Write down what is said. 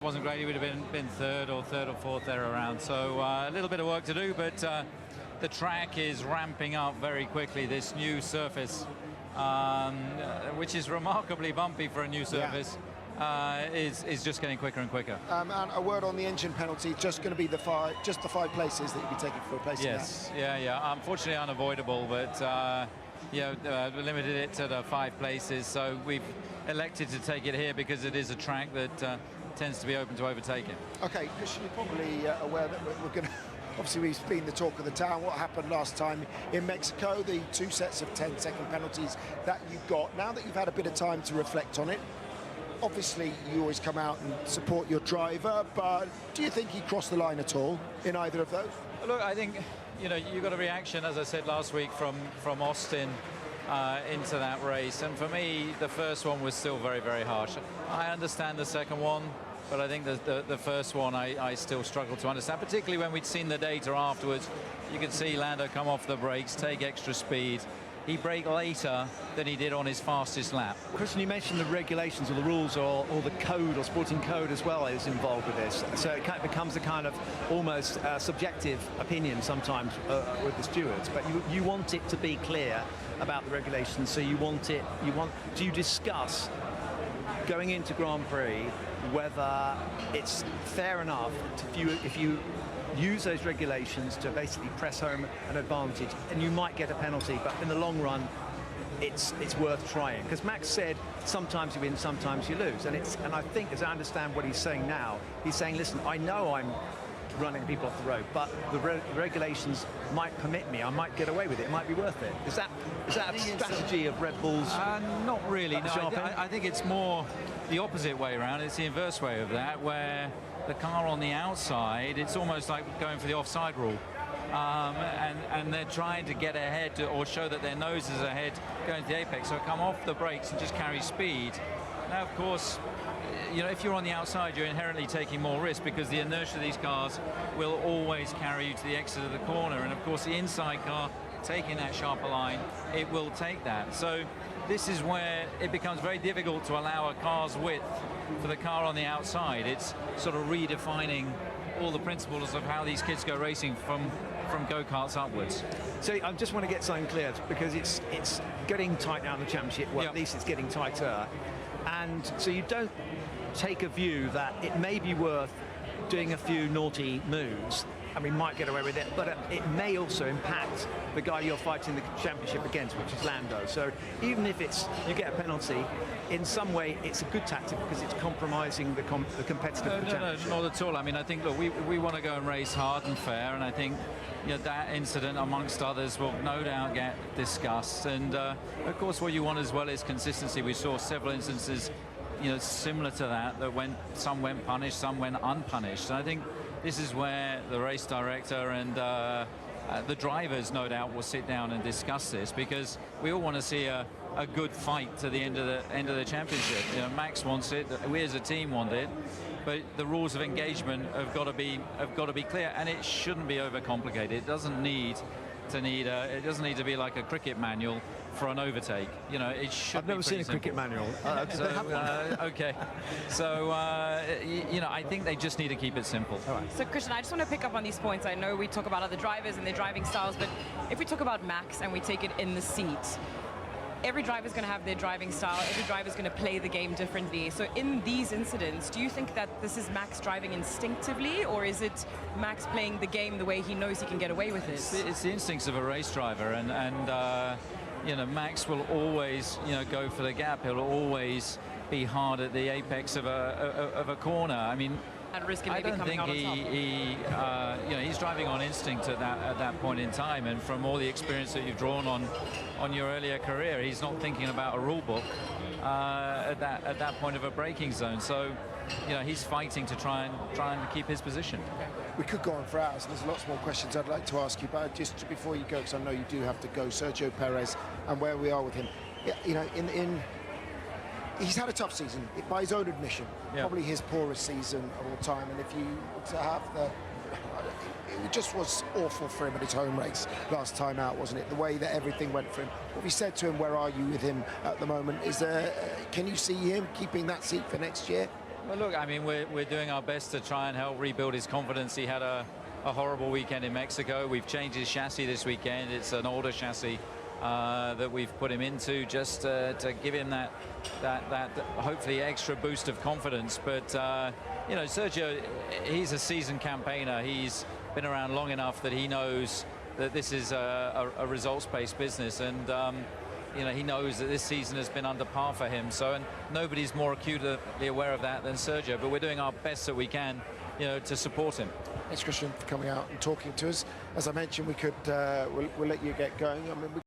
Wasn't great. He would have been third or fourth there around. So a little bit of work to do, but the track is ramping up very quickly. This new surface, which is remarkably bumpy for a new surface, is just getting quicker and quicker. And a word on the engine penalty. Just going to be the five places that you'll be taking for replacing that. Yeah. Unfortunately, unavoidable, but we limited it to the 5 places. So we've elected to take it here because it is a track that tends to be open to overtaking. Okay, Christian, you're probably aware that we're going to. Obviously, we've been the talk of the town. What happened last time in Mexico, the 2 sets of 10-second penalties that you got. Now that you've had a bit of time to reflect on it, obviously you always come out and support your driver, but do you think he crossed the line at all in either of those? Look, I think, you got a reaction, as I said last week, from Austin into that race, and for me the first one was still very, very harsh. I understand the second one, but I think the first one I still struggle to understand, particularly when we'd seen the data afterwards. You could see Lando come off the brakes, take extra speed. He braked later than he did on his fastest lap. Christian, you mentioned the regulations or the rules or the code or sporting code as well is involved with this. So it kind of becomes a kind of almost subjective opinion sometimes with the stewards. But you want it to be clear about the regulations. So do you discuss going into Grand Prix whether it's fair enough if you use those regulations to basically press home an advantage, and you might get a penalty, but in the long run it's worth trying? Because Max said sometimes you win, sometimes you lose, and I think, as I understand what he's saying now, he's saying, listen, I know I'm running people off the road, but the regulations might permit me, I might get away with it, it might be worth it. Is that a strategy of Red Bull's? Not really. No, I think it's more the opposite way around. It's the inverse way of that, where the car on the outside, it's almost like going for the offside rule. And they're trying to get ahead or show that their nose is ahead going to the apex, so come off the brakes and just carry speed. Now, of course, if you're on the outside, you're inherently taking more risk because the inertia of these cars will always carry you to the exit of the corner. And of course, the inside car, taking that sharper line, it will take that. So this is where it becomes very difficult to allow a car's width for the car on the outside. It's sort of redefining all the principles of how these kids go racing from go-karts upwards. So I just want to get something clear, because it's getting tight now in the championship. Well, at least it's getting tighter. And so you don't take a view that it may be worth doing a few naughty moves, and we might get away with it, but it may also impact the guy you're fighting the championship against, which is Lando. So even if you get a penalty, in some way it's a good tactic because it's compromising the competitive championship. No, not at all. I mean, I think, look, we want to go and race hard and fair, and I think that incident, amongst others, will no doubt get discussed. And of course, what you want as well is consistency. We saw several instances, similar to that when some went punished, some went unpunished. And I think this is where the race director and the drivers, no doubt, will sit down and discuss this, because we all want to see a good fight to the end of the championship. Max wants it, we as a team want it, but the rules of engagement have got to be clear, and it shouldn't be overcomplicated. It doesn't need to be like a cricket manual for an overtake. It should. I've never seen a cricket manual. Okay, so I think they just need to keep it simple. All right. So Christian, I just want to pick up on these points. I know we talk about other drivers and their driving styles, but if we talk about Max and we take it in the seat, every driver is going to have their driving style. Every driver is going to play the game differently. So in these incidents, do you think that this is Max driving instinctively, or is it Max playing the game the way he knows he can get away with it? It's the instincts of a race driver, and Max will always go for the gap. He'll always be hard at the apex of a corner. I mean, at risk of I maybe don't coming think out on top. he's driving on instinct at that point in time, and from all the experience that you've drawn on your earlier career, he's not thinking about a rule book at that point of a braking zone. So he's fighting to try and keep his position. We could go on for hours. There's lots more questions I'd like to ask you, but just before you go, because I know you do have to go, Sergio Perez and where we are with him. He's had a tough season, by his own admission. Probably his poorest season of all time. And if you to have it just was awful for him at his home race last time out, wasn't it? The way that everything went for him. What we said to him, where are you with him at the moment? Can you see him keeping that seat for next year? Well, look, I mean, we're doing our best to try and help rebuild his confidence. He had a horrible weekend in Mexico. We've changed his chassis this weekend. It's an older chassis that we've put him into, just to give him that hopefully extra boost of confidence. But you know, Sergio, he's a seasoned campaigner. He's been around long enough that he knows that this is a results-based business, and you know, he knows that this season has been under par for him. So, and nobody's more acutely aware of that than Sergio. But we're doing our best that we can, you know, to support him. Thanks, Christian, for coming out and talking to us. As I mentioned, we'll let you get going. I mean,